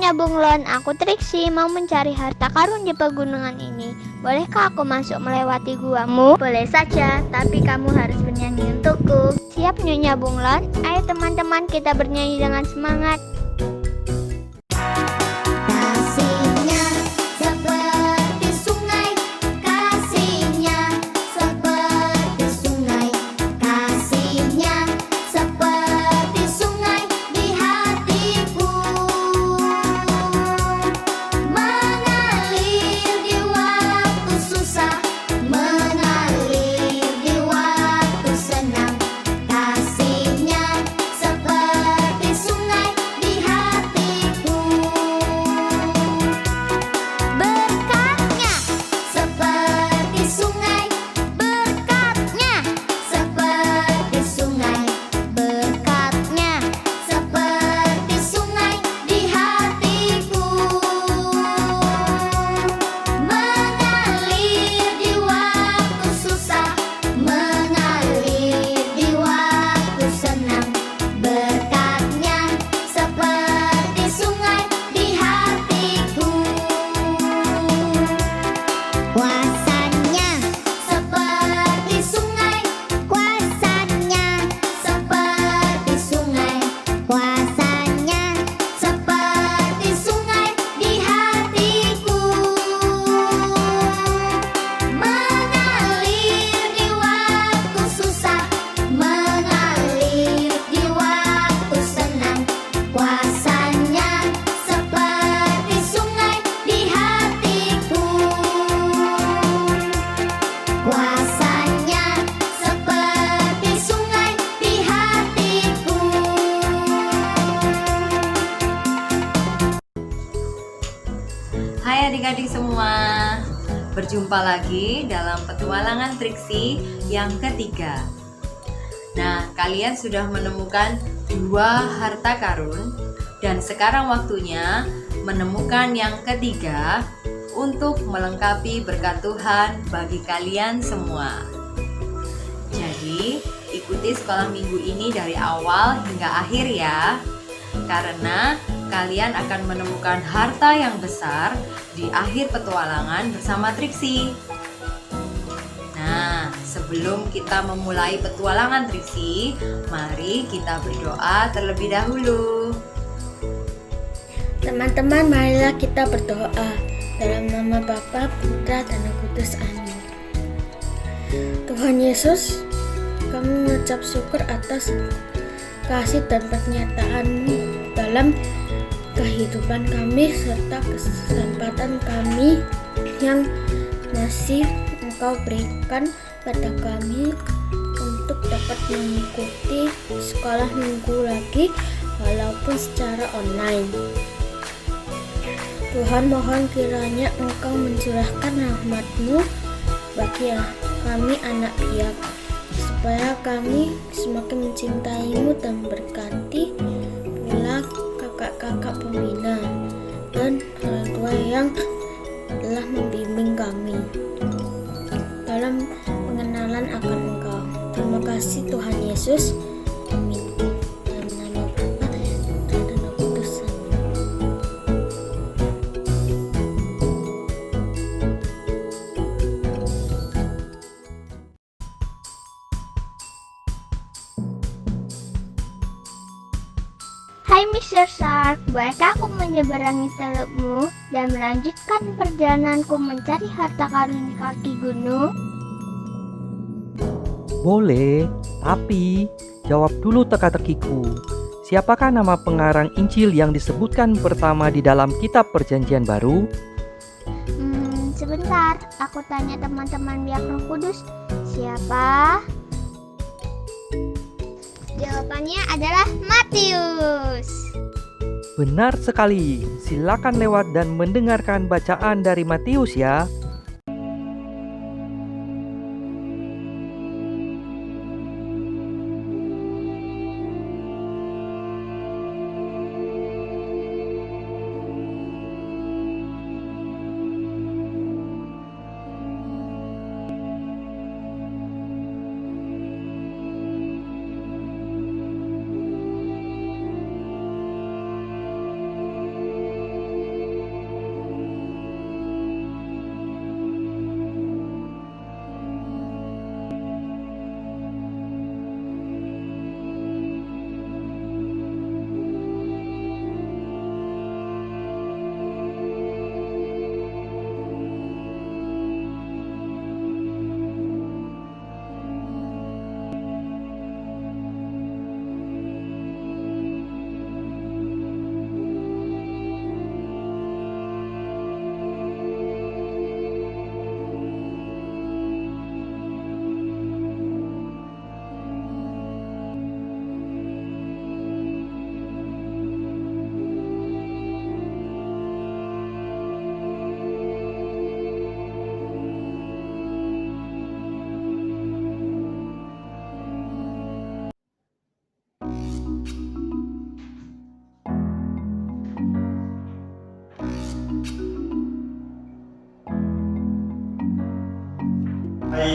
Nyonya Bunglon, aku Triksi mau mencari harta karun di pegunungan ini. Bolehkah aku masuk melewati guamu? Boleh saja, tapi kamu harus bernyanyi untukku. Siap Nyonya Bunglon, ayo teman-teman kita bernyanyi dengan semangat. Kasihnya seperti sungai, kasihnya seperti sungai, kasihnya seperti sungai di hatiku, mengalir di waktu susah, mengalir di waktu senang. Kasihnya seperti sungai di hatiku, berkatnya seperti sungai, berkatnya seperti sungai, berkatnya seperti sungai di hatiku, mengalir di waktu susah, mengalir di waktu senang. Berkatnya seperti sungai di hatiku, kuasanya seperti sungai, kuasanya seperti sungai, kuasanya seperti sungai di hatiku, mengalir di waktu susah, mengalir di waktu senang. Kuasanya seperti sungai di hatiku, kuasanya seperti sungai di hatiku. Hai adik-adik semua, berjumpa lagi dalam petualangan Triksi yang ketiga. Nah, kalian sudah menemukan 2 harta karun dan sekarang waktunya menemukan yang ketiga untuk melengkapi berkat Tuhan bagi kalian semua. Jadi, ikuti sekolah minggu ini dari awal hingga akhir ya. Karena kalian akan menemukan harta yang besar di akhir petualangan bersama Triksi. Nah, sebelum kita memulai petualangan Triksi, mari kita berdoa terlebih dahulu. Teman-teman, marilah kita berdoa dalam nama Bapa, Putra, dan Roh Kudus. Amin. Tuhan Yesus, kami mengucap syukur atas kasih dan pernyataan-Mu dalam kehidupan kami serta kesempatan kami yang masih Engkau berikan pada kami untuk dapat mengikuti sekolah minggu lagi walaupun secara online. Tuhan, mohon kiranya Engkau mencurahkan rahmat-Mu bagi kami anak biak, supaya kami semakin mencintai-Mu dan berkati pula kakak-kakak pembina dan orang tua yang telah membimbing kami dalam pengenalan akan Engkau. Terima kasih Tuhan Yesus. Amin. Dalam nama Bapa, Putra, dan Roh Kudus. Amin. Hai Mr. Shark, bolehkah aku menyeberangi telukmu dan melanjutkan perjalananku mencari harta karun di kaki gunung? Boleh, tapi jawab dulu teka-tekiku. Siapakah nama pengarang Injil yang disebutkan pertama di dalam kitab Perjanjian Baru? Sebentar, aku tanya teman-teman biak Roh Kudus. Siapa? Jawabannya adalah Matius. Benar sekali. Silakan lewat dan mendengarkan bacaan dari Matius ya.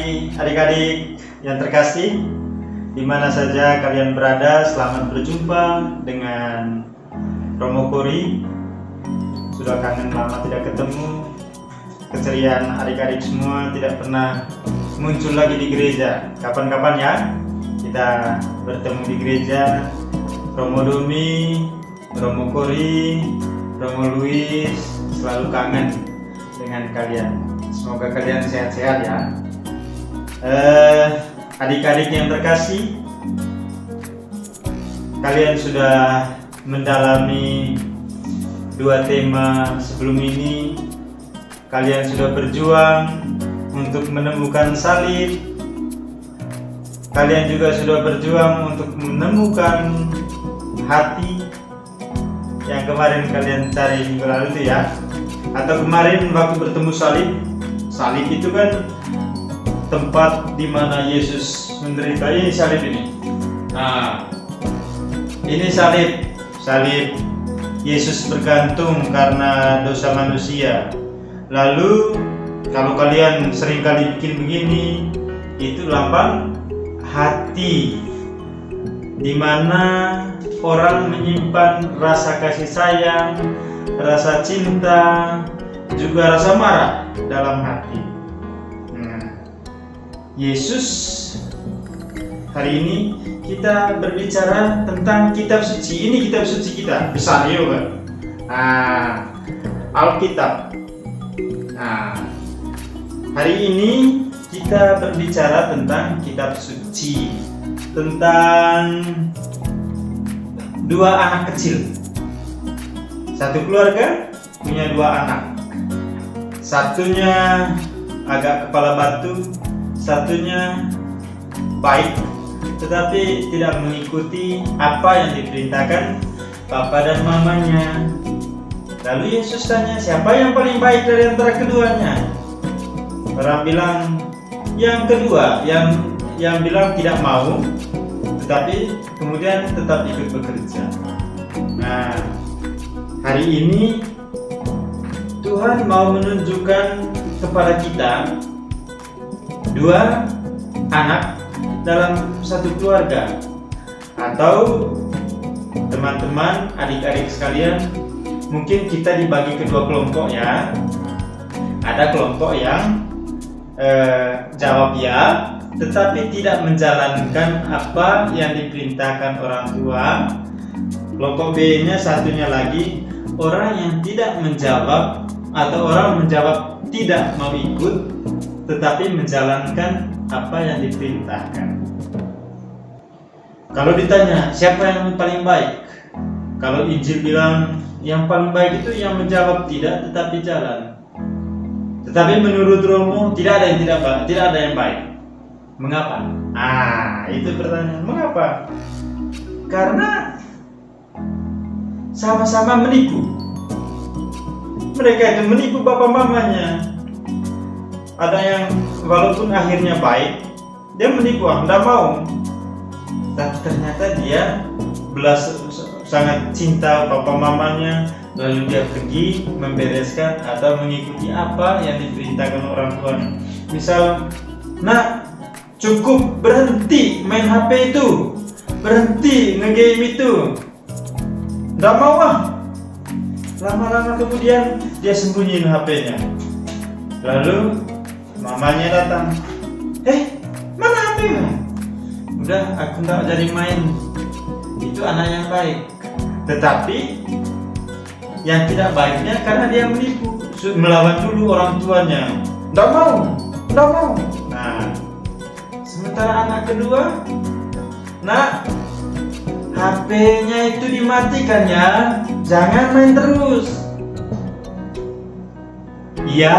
pagi adik-adik yang terkasih. Di mana saja kalian berada, selamat berjumpa dengan Romo Kori. Sudah kangen lama tidak ketemu. Keceriaan adik-adik semua tidak pernah muncul lagi di gereja. Kapan-kapan ya kita bertemu di gereja. Romo Domi, Romo Kori, Romo Luis, selalu kangen dengan kalian. Semoga kalian sehat-sehat ya. Adik-adik yang terkasih, kalian sudah mendalami 2 tema sebelum ini. Kalian sudah berjuang untuk menemukan salib. Kalian juga sudah berjuang untuk menemukan hati yang kemarin kalian cari minggu lalu itu ya. Atau kemarin waktu bertemu salib. Salib itu kan tempat di mana Yesus menderita. Ini salib ini. Nah, ini salib Yesus bergantung karena dosa manusia. Lalu kalau kalian seringkali bikin begini, itu lambang hati, di mana orang menyimpan rasa kasih sayang, rasa cinta, juga rasa marah dalam hati. Yesus, hari ini kita berbicara tentang kitab suci. Ini kitab suci kita, besar juga. Alkitab. Hari ini kita berbicara tentang kitab suci, tentang 2 anak kecil. Satu keluarga punya 2 anak. Satunya agak kepala batu, satunya baik, tetapi tidak mengikuti apa yang diperintahkan papa dan mamanya. Lalu Yesus tanya, siapa yang paling baik dari antara keduanya? Orang bilang yang kedua, yang bilang tidak mau, tetapi kemudian tetap ikut bekerja. Nah, hari ini Tuhan mau menunjukkan kepada kita 2 anak dalam satu keluarga. Atau teman-teman, adik-adik sekalian, mungkin kita dibagi ke 2 kelompok ya. Ada kelompok yang jawab ya, tetapi tidak menjalankan apa yang diperintahkan orang tua. Kelompok B-nya satunya lagi, orang yang tidak menjawab atau orang menjawab tidak mau ikut, tetapi menjalankan apa yang diperintahkan. Kalau ditanya siapa yang paling baik, kalau Injil bilang yang paling baik itu yang menjawab tidak tetapi jalan. Tetapi menurut Romo tidak ada yang baik. Mengapa? Itu pertanyaan. Mengapa? Karena sama-sama menipu. Mereka itu menipu bapak mamanya. Ada yang walaupun akhirnya baik, dia menipu, tidak mau. Tapi ternyata dia sangat cinta bapak mamanya. Lalu dia pergi membereskan atau mengikuti apa yang diperintahkan orang tuanya. Misal, nak, cukup berhenti main HP itu, berhenti nge-game itu. Nggak mau Lama-lama kemudian dia sembunyiin HP-nya. Lalu mamanya datang, mana HP-mu? Udah, aku nggak jadi main. Itu anak yang baik. Tetapi yang tidak baiknya karena dia menipu, melawan dulu orang tuanya. Nggak mau. Nah, sementara anak kedua, nak, HP-nya itu dimatikan ya, jangan main terus. Iya,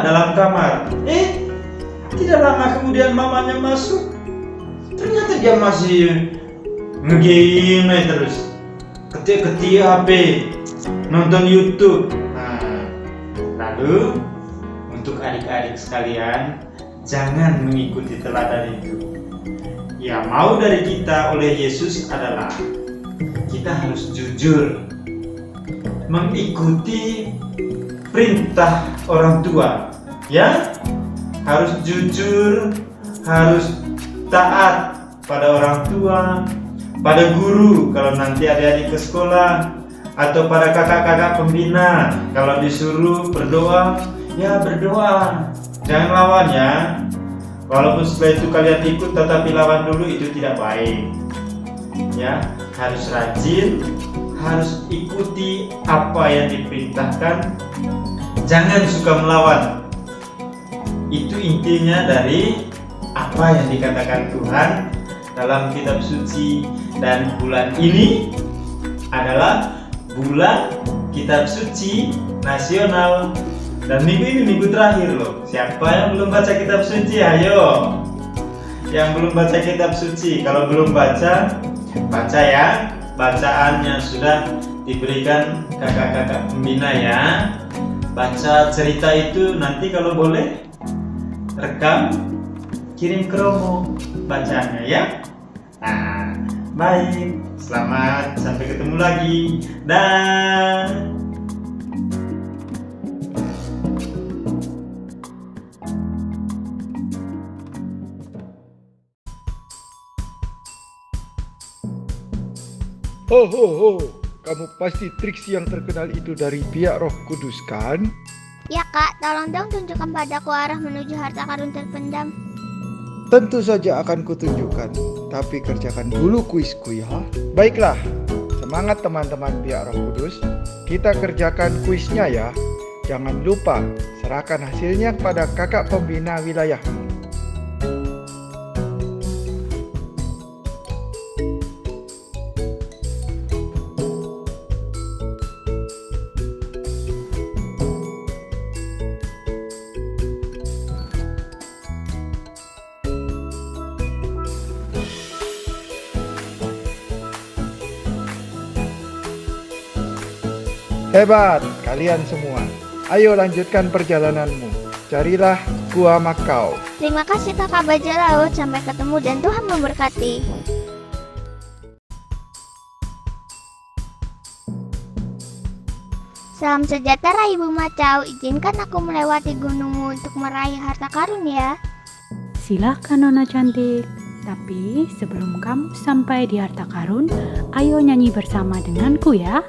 dalam kamar. Tidak lama kemudian mamanya masuk, ternyata dia masih nge-game terus. Ketik-ketik HP, nonton YouTube. Lalu untuk adik-adik sekalian, jangan mengikuti teladan itu. Yang mau dari kita oleh Yesus adalah kita harus jujur, mengikuti perintah orang tua. Ya, harus jujur, harus taat pada orang tua, pada guru kalau nanti adik-adik ke sekolah, atau pada kakak-kakak pembina kalau disuruh berdoa, ya berdoa, jangan lawan ya. Walaupun setelah itu kalian ikut tetapi lawan dulu, itu tidak baik ya. Harus rajin, harus ikuti apa yang diperintahkan, jangan suka melawan. Itu intinya dari apa yang dikatakan Tuhan dalam kitab suci. Dan bulan ini adalah bulan kitab suci nasional, dan minggu ini minggu terakhir loh. Siapa yang belum baca kitab suci? Ayo, yang belum baca kitab suci, kalau belum baca, baca ya. Bacaannya sudah diberikan kakak-kakak pembina ya. Baca cerita itu, nanti kalau boleh rekam, kirim ke Romo bacanya ya. Nah, baik, selamat, sampai ketemu lagi. Dah. Ho ho ho, kamu pasti Triksi yang terkenal itu dari pihak Roh Kudus kan? Ya kak, tolong dong tunjukkan padaku arah menuju harta karun terpendam. Tentu saja akan kutunjukkan, tapi kerjakan dulu kuisku ya. Baiklah, semangat teman-teman pihak Roh Kudus. Kita kerjakan kuisnya ya. Jangan lupa, serahkan hasilnya kepada kakak pembina wilayahmu. Hebat kalian semua. Ayo lanjutkan perjalananmu. Carilah Gua Makau. Terima kasih kakak bajak laut, sampai ketemu dan Tuhan memberkati. Salam sejahtera Ibu Macau, izinkan aku melewati gunungmu untuk meraih harta karun ya. Silahkan Nona cantik. Tapi sebelum kamu sampai di harta karun, ayo nyanyi bersama denganku ya.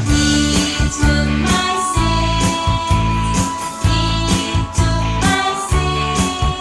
He took my sin.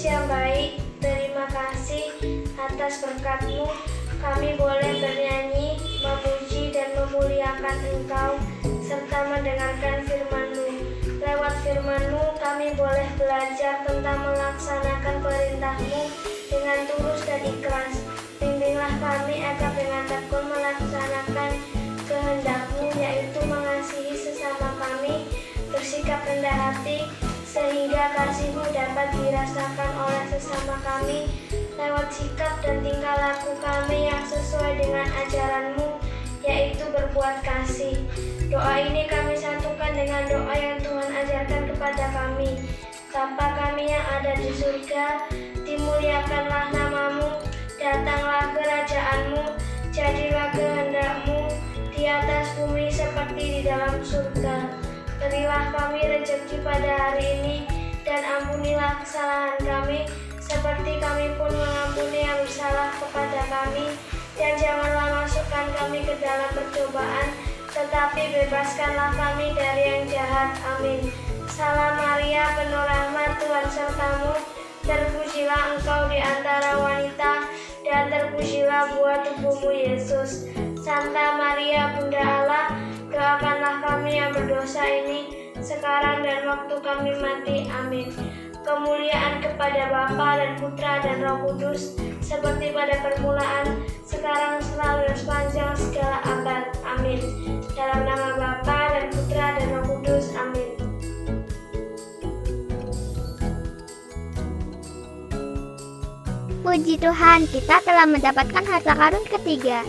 yang baik, terima kasih atas berkat-Mu. Kami boleh bernyanyi, memuji dan memuliakan Engkau, serta mendengarkan firman-Mu. Lewat firman-Mu, kami boleh belajar tentang melaksanakan perintah-Mu dengan tulus dan ikhlas. Bimbinglah kami agar dengan tekun melaksanakan kehendak-Mu, yaitu mengasihi sesama kami, bersikap rendah hati, sehingga kasih-Mu dapat dirasakan oleh sesama kami lewat sikap dan tingkah laku kami yang sesuai dengan ajaran-Mu, yaitu berbuat kasih. Doa ini kami satukan dengan doa yang Tuhan ajarkan kepada kami. Bapa kami yang ada di surga, dimuliakanlah nama-Mu, datanglah kerajaan-Mu, jadilah kehendak-Mu di atas bumi seperti di dalam surga. Berilah kami rezeki pada hari ini, dan ampunilah kesalahan kami, seperti kami pun mengampuni yang bersalah kepada kami. Dan janganlah masukkan kami ke dalam percobaan, tetapi bebaskanlah kami dari yang jahat. Amin. Salam Maria, penuh rahmat, Tuhan sertamu. Terpujilah engkau di antara wanita, dan terpujilah buah tubuhmu, Yesus. Santa Maria, Bunda Allah, doakanlah kami yang berdosa ini, sekarang dan waktu kami mati. Amin. Kemuliaan kepada Bapa dan Putra dan Roh Kudus, seperti pada permulaan, sekarang, selalu, dan sepanjang segala abad. Amin. Dalam nama Bapa dan Putra dan Roh Kudus. Amin. Puji Tuhan, kita telah mendapatkan harta karun ketiga.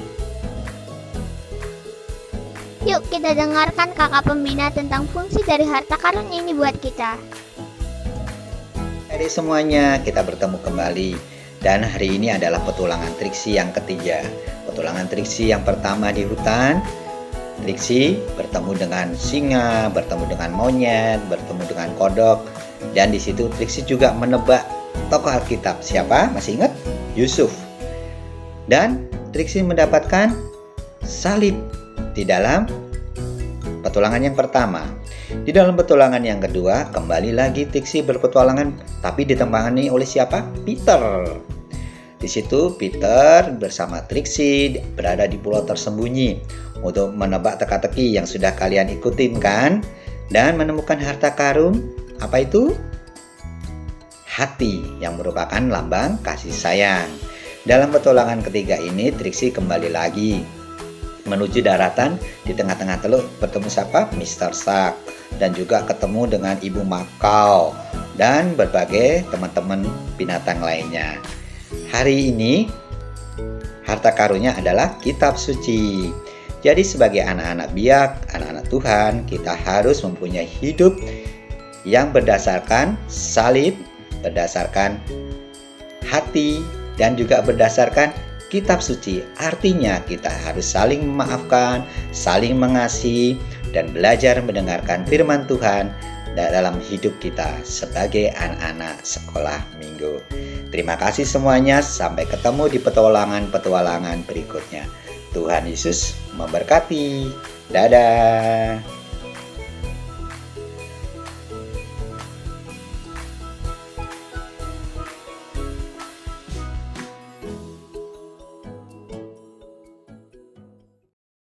Yuk kita dengarkan kakak pembina tentang fungsi dari harta karun ini buat kita. Hai semuanya, kita bertemu kembali. Dan hari ini adalah petualangan Triksi yang ketiga. Petualangan Triksi yang pertama di hutan, Triksi bertemu dengan singa, bertemu dengan monyet, bertemu dengan kodok. Dan di situ Triksi juga menebak tokoh Alkitab. Siapa? Masih ingat? Yusuf. Dan Triksi mendapatkan salib di dalam petualangan yang pertama. Di dalam petualangan yang kedua, kembali lagi Triksi berpetualangan, tapi ditemani oleh siapa? Peter. Di situ Peter bersama Triksi berada di pulau tersembunyi untuk menebak teka-teki yang sudah kalian ikutin kan? Dan menemukan harta karun. Apa itu? Hati, yang merupakan lambang kasih sayang. Dalam petualangan ketiga ini, Triksi kembali lagi menuju daratan. Di tengah-tengah teluk bertemu siapa? Mr. Shark. Dan juga ketemu dengan Ibu Makau dan berbagai teman-teman binatang lainnya. Hari ini harta karunnya adalah kitab suci. Jadi sebagai anak-anak biak, anak-anak Tuhan, kita harus mempunyai hidup yang berdasarkan salib, berdasarkan hati, dan juga berdasarkan kitab suci. Artinya kita harus saling memaafkan, saling mengasihi, dan belajar mendengarkan firman Tuhan dalam hidup kita sebagai anak-anak sekolah minggu. Terima kasih semuanya, sampai ketemu di petualangan-petualangan berikutnya. Tuhan Yesus memberkati. Dadah.